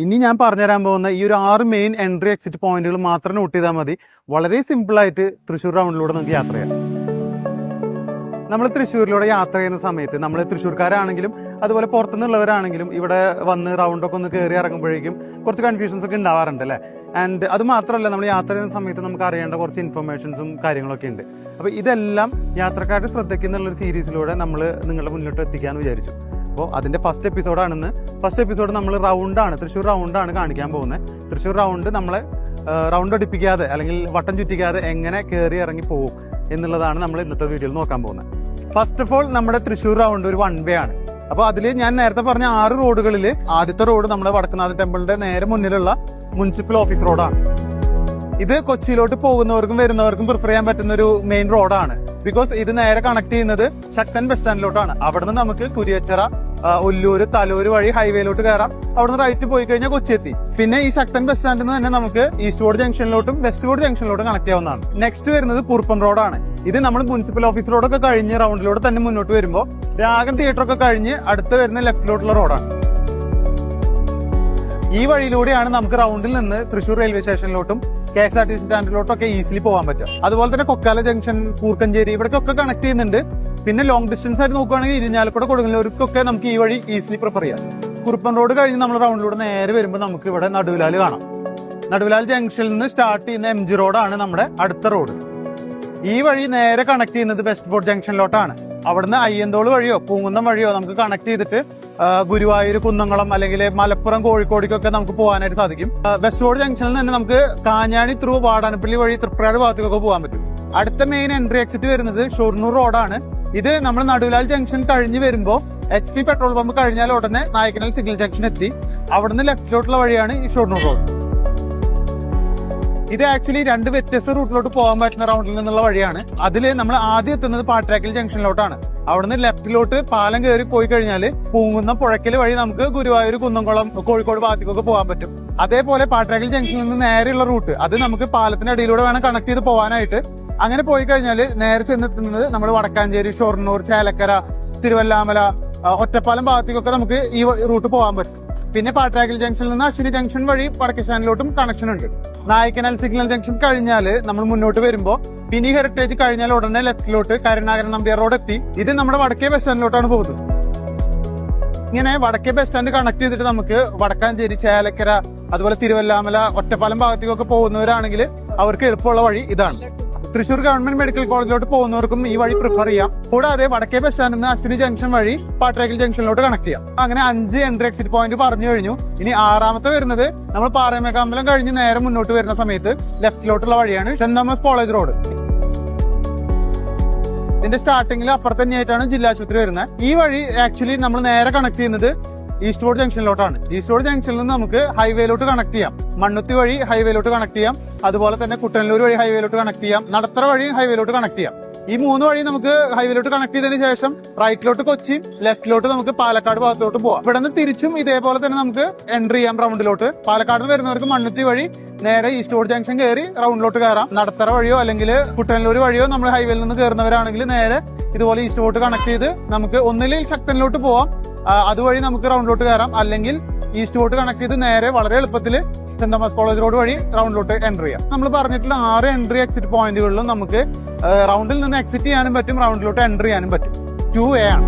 ഇനി ഞാൻ പറഞ്ഞുതരാൻ പോകുന്ന ഈ ഒരു 6 മെയിൻ എൻട്രി എക്സിറ്റ് പോയിന്റുകൾ മാത്രം നോട്ട് ചെയ്താൽ മതി. വളരെ സിമ്പിളായിട്ട് തൃശ്ശൂർ റൗണ്ടിലൂടെ നമുക്ക് യാത്ര ചെയ്യാം. നമ്മൾ തൃശ്ശൂരിലൂടെ യാത്ര ചെയ്യുന്ന സമയത്ത് നമ്മൾ തൃശ്ശൂർക്കാരാണെങ്കിലും അതുപോലെ പുറത്തുനിന്നുള്ളവരാണെങ്കിലും ഇവിടെ വന്ന് റൗണ്ടൊക്കെ ഒന്ന് കയറി ഇറങ്ങുമ്പോഴേക്കും കുറച്ച് കൺഫ്യൂഷൻസ് ഒക്കെ ഉണ്ടാവാറുണ്ട് അല്ലേ. ആൻഡ് അത് മാത്രമല്ല, നമ്മൾ യാത്ര ചെയ്യുന്ന സമയത്ത് നമുക്ക് അറിയേണ്ട കുറച്ച് ഇൻഫർമേഷൻസും കാര്യങ്ങളൊക്കെ ഉണ്ട്. അപ്പോൾ ഇതെല്ലാം യാത്രക്കാരുടെ ശ്രദ്ധിക്കുന്നുള്ളൊരു സീരീസിലൂടെ നമ്മൾ നിങ്ങളുടെ മുന്നിലോട്ട് എത്തിക്കാമെന്ന് വിചാരിച്ചു. അപ്പോൾ അതിൻ്റെ ഫസ്റ്റ് എപ്പിസോഡ് നമ്മൾ റൗണ്ടാണ്, തൃശ്ശൂർ റൗണ്ടാണ് കാണിക്കാൻ പോകുന്നത്. തൃശ്ശൂർ റൗണ്ട് നമ്മളെ റൗണ്ട് അടിപ്പിക്കാതെ അല്ലെങ്കിൽ വട്ടം ചുറ്റിക്കാതെ എങ്ങനെ കയറി ഇറങ്ങി പോകും എന്നുള്ളതാണ് നമ്മൾ ഇന്നത്തെ വീഡിയോയിൽ നോക്കാൻ പോകുന്നത്. ഫസ്റ്റ് ഓഫ് ഓൾ നമ്മുടെ തൃശ്ശൂർ റൗണ്ട് ഒരു 1 വേ ആണ്. അപ്പോൾ അതിൽ ഞാൻ നേരത്തെ പറഞ്ഞ 6 റോഡുകളിൽ ആദ്യത്തെ റോഡ് നമ്മുടെ വടക്കുന്നാഥ ടെമ്പിളിന്റെ നേരെ മുന്നിലുള്ള മുനിസിപ്പൽ ഓഫീസ് റോഡാണ്. ഇത് കൊച്ചിയിലോട്ട് പോകുന്നവർക്കും വരുന്നവർക്കും പ്രിഫർ ചെയ്യാൻ പറ്റുന്ന ഒരു മെയിൻ റോഡാണ്. ബിക്കോസ് ഇത് നേരെ കണക്ട് ചെയ്യുന്നത് ശക്തൻ ബസ് സ്റ്റാൻഡിലോട്ടാണ്. അവിടുന്ന് നമുക്ക് കുരിയച്ചിറ, ഒല്ലൂര്, തലൂര് വഴി ഹൈവേയിലോട്ട് കയറാം. അവിടുന്ന് റൈറ്റ് പോയി കഴിഞ്ഞാൽ കൊച്ചി എത്തി. പിന്നെ ഈ ശക്തൻ ബസ് സ്റ്റാൻഡിൽ നിന്ന് തന്നെ നമുക്ക് ഈസ്റ്റ്വേർഡ് ജംഗ്ഷനിലോട്ടും വെസ്റ്റ്വേർഡ് ജംഗ്ഷനിലോട്ടും കണക്ട് ചെയ്യാവുന്നതാണ്. നെക്സ്റ്റ് വരുന്നത് കുറുപ്പം റോഡാണ്. ഇത് നമ്മൾ മുനിസിപ്പൽ ഓഫീസ് റോഡൊക്കെ കഴിഞ്ഞ് റൗണ്ടിലൂടെ തന്നെ മുന്നോട്ട് വരുമ്പോൾ രാഗം തിയേറ്റർ ഒക്കെ കഴിഞ്ഞ് അടുത്ത് വരുന്ന ലെഫ്റ്റിലോട്ടുള്ള റോഡാണ്. ഈ വഴിയിലൂടെയാണ് നമുക്ക് റൗണ്ടിൽ നിന്ന് തൃശ്ശൂർ റെയിൽവേ സ്റ്റേഷനിലോട്ടും KSRTC സ്റ്റാൻഡിലോട്ടും ഒക്കെ ഈസിലി പോകാൻ പറ്റും. അതുപോലെ തന്നെ കൊക്കാല ജംഗ്ഷൻ, കൂർക്കഞ്ചേരി ഇവിടേക്കൊക്കെ കണക്ട് ചെയ്യുന്നുണ്ട്. പിന്നെ ലോങ് ഡിസ്റ്റൻസ് ആയിട്ട് നോക്കുകയാണെങ്കിൽ ഇരിഞ്ഞാലക്കുട, കൊടുങ്ങല്ലൂർക്കൊക്കെ നമുക്ക് ഈ വഴി ഈസിലി പ്രിഫർ ചെയ്യാം. കുറുപ്പൻ റോഡ് കഴിഞ്ഞ് നമ്മൾ റൗണ്ടിലൂടെ നേരെ വരുമ്പോൾ നമുക്ക് ഇവിടെ നടുവിലാൽ കാണാം. നടുവിലാൽ ജംഗ്ഷനിൽ നിന്ന് സ്റ്റാർട്ട് ചെയ്യുന്ന MG റോഡാണ് നമ്മുടെ അടുത്ത റോഡ്. ഈ വഴി നേരെ കണക്ട് ചെയ്യുന്നത് വെസ്റ്റ് ഫോർട്ട് ജംഗ്ഷനിലോട്ടാണ്. അവിടുന്ന് അയ്യന്തോൾ വഴിയോ പൂങ്കുന്നം വഴിയോ നമുക്ക് കണക്ട് ചെയ്തിട്ട് ഗുരുവായൂർ, കുന്നംകുളം അല്ലെങ്കിൽ മലപ്പുറം, കോഴിക്കോടിക്കൊക്കെ നമുക്ക് പോകാനായിട്ട് സാധിക്കും. വെസ്റ്റ് ഫോർട്ട് ജംഗ്ഷനിൽ തന്നെ നമുക്ക് കാഞ്ഞാണി ത്രൂ വാടാനപ്പള്ളി വഴി തൃപ്രയാർ ഭാഗത്തേക്കൊക്കെ പോകാൻ പറ്റും. അടുത്ത മെയിൻ എൻട്രി എക്സിറ്റ് വരുന്നത് ഷൊർണൂർ റോഡാണ്. ഇത് നമ്മൾ നടുവിലാൽ ജംഗ്ഷൻ കഴിഞ്ഞ് വരുമ്പോൾ HP പെട്രോൾ പമ്പ് കഴിഞ്ഞാൽ ഉടനെ നായ്ക്കനാൽ സിഗ്നൽ ജംഗ്ഷൻ എത്തി. അവിടുന്ന് ലെഫ്റ്റിലോട്ടുള്ള വഴിയാണ് ഈ ഷൊർണൂർ റോഡ്. ഇത് ആക്ച്വലി 2 വ്യത്യസ്ത റൂട്ടിലോട്ട് പോകാൻ പറ്റുന്ന റൗണ്ടിൽ നിന്നുള്ള വഴിയാണ്. അതിൽ നമ്മൾ ആദ്യം എത്തുന്നത് പാട്രാക്കൽ ജംഗ്ഷനിലോട്ടാണ്. അവിടുന്ന് ലെഫ്റ്റിലോട്ട് പാലം കയറി പോയി കഴിഞ്ഞാൽ പൂങ്കുന്നം പുഴയ്ക്കൽ വഴി നമുക്ക് ഗുരുവായൂർ, കുന്നംകുളം, കോഴിക്കോട് ഭാഗത്തേക്കൊക്കെ പോകാൻ പറ്റും. അതേപോലെ പാട്രാക്കൽ ജംഗ്ഷനിൽ നിന്ന് നേരെയുള്ള റൂട്ട് അത് നമുക്ക് പാലത്തിന്റെ അടിയിലൂടെ വേണം കണക്ട് ചെയ്ത് പോകാനായിട്ട്. അങ്ങനെ പോയി കഴിഞ്ഞാൽ നേരെ ചെന്നെത്തുന്നത് നമ്മൾ വടക്കാഞ്ചേരി, ഷൊർണൂർ, ചേലക്കര, തിരുവല്ലാമല, ഒറ്റപ്പാലം ഭാഗത്തേക്കൊക്കെ നമുക്ക് ഈ റൂട്ട് പോകാൻ പറ്റും. പിന്നെ പാട്രാക്കൽ ജംഗ്ഷനിൽ നിന്ന് അശ്വിനി ജംഗ്ഷൻ വഴി വടക്കേ സ്റ്റാൻഡിലോട്ടും കണക്ഷൻ ഉണ്ട്. നായ്ക്കനാൽ സിഗ്നൽ ജംഗ്ഷൻ കഴിഞ്ഞാൽ നമ്മൾ മുന്നോട്ട് വരുമ്പോൾ പിനി ഹെറിറ്റേജ് കഴിഞ്ഞാൽ ഉടനെ ലെഫ്റ്റിലോട്ട് കരുണാകരൻ നമ്പ്യാർ റോഡ് എത്തി. ഇത് നമ്മുടെ വടക്കേ ബസ് സ്റ്റാൻഡിലോട്ടാണ് പോകുന്നത്. ഇങ്ങനെ വടക്കേ ബസ് സ്റ്റാൻഡ് കണക്ട് ചെയ്തിട്ട് നമുക്ക് വടക്കാഞ്ചേരി, ചേലക്കര, അതുപോലെ തിരുവല്ലാമല, ഒറ്റപ്പാലം ഭാഗത്തേക്കൊക്കെ പോകുന്നവരാണെങ്കിൽ അവർക്ക് എളുപ്പമുള്ള വഴി ഇതാണ്. തൃശ്ശൂർ ഗവൺമെന്റ് മെഡിക്കൽ കോളേജിലോട്ട് പോകുന്നവർക്കും ഈ വഴി പ്രിഫർ ചെയ്യാം. കൂടാതെ വടക്കേ ബസ് സ്റ്റാൻഡിൽ നിന്ന് അശ്വിനി ജംഗ്ഷൻ വഴി പാട്രാക്കൽ ജംഗ്ഷനിലോട്ട് കണക്ട് ചെയ്യാം. അങ്ങനെ 5 എൻട്രി എക്സിറ്റ് പോയിന്റ് പറഞ്ഞു കഴിഞ്ഞു. ഇനി 6ാമത്തെ വരുന്നത് നമ്മൾ പാറമേക്കാമ്പലം കഴിഞ്ഞ് നേരെ മുന്നോട്ട് വരുന്ന സമയത്ത് ലെഫ്റ്റിലോട്ടുള്ള വഴിയാണ് സെന്റ് തോമസ് കോളേജ് റോഡ്. ഇതിന്റെ സ്റ്റാർട്ടിങ്ങിൽ അപ്പുറത്ത് തന്നെയായിട്ടാണ് ജില്ലാ ആശുപത്രി വരുന്നത്. ഈ വഴി ആക്ച്വലി നമ്മൾ നേരെ കണക്ട് ചെയ്യുന്നത് ഈസ്റ്റ്വേർഡ് ജംഗ്ഷനിലോട്ടാണ്. ഈസ്റ്റ്വേർഡ് ജംഗ്ഷനിൽ നിന്ന് നമുക്ക് ഹൈവേയിലോട്ട് കണക്ട് ചെയ്യാം. മണ്ണുത്തി വഴി ഹൈവേയിലോട്ട് കണക്ട് ചെയ്യാം. അതുപോലെ തന്നെ കുട്ടനല്ലൂർ വഴി ഹൈവേയിലോട്ട് കണക്ട് ചെയ്യാം. നടത്തറ വഴി ഹൈവേയിലോട്ട് കണക്ട് ചെയ്യാം. ഈ 3 വഴി നമുക്ക് ഹൈവേയിലോട്ട് കണക്ട് ചെയ്തതിന് ശേഷം റൈറ്റിലോട്ട് കൊച്ചി, ലെഫ്റ്റിലോട്ട് നമുക്ക് പാലക്കാട് ഭാഗത്തോട്ട് പോവാം. ഇവിടെ നിന്ന് തിരിച്ചും ഇതേപോലെ തന്നെ നമുക്ക് എൻട്രി ചെയ്യാം റൗണ്ടിലോട്ട്. പാലക്കാട് വരുന്നവർക്ക് മണ്ണുത്തി വഴി നേരെ ഈസ്റ്റ്വേർഡ് ജംഗ്ഷൻ കയറി റൗണ്ടിലോട്ട് കയറാം. നടത്തറ വഴിയോ അല്ലെങ്കിൽ കുട്ടനല്ലൂർ വഴിയോ നമ്മൾ ഹൈവേയിൽ നിന്ന് കയറുന്നവരാണെങ്കിൽ നേരെ ഇതുപോലെ ഈസ്റ്റ്വേർഡ് കണക്ട് ചെയ്ത് നമുക്ക് ഒന്നില്ലെങ്കിൽ ശക്തനിലോട്ട് പോവാം. അതുവഴി നമുക്ക് റൗണ്ടിലോട്ട് കയറാം. അല്ലെങ്കിൽ ഈസ്റ്റ്വേർഡ് കണക്ട് ചെയ്ത് നേരെ വളരെ എളുപ്പത്തിൽ സെന്റ് തോമസ് കോളേജ് റോഡ് വഴി റൗണ്ടിലോട്ട് എൻട്രി ചെയ്യാം. നമ്മൾ പറഞ്ഞിട്ടുള്ള 6 എൻട്രി എക്സിറ്റ് പോയിന്റുകളിലും നമുക്ക് റൗണ്ടിൽ നിന്ന് എക്സിറ്റ് ചെയ്യാനും പറ്റും, റൗണ്ടിലോട്ട് എൻട്രി ചെയ്യാനും പറ്റും. 2A ആണ്.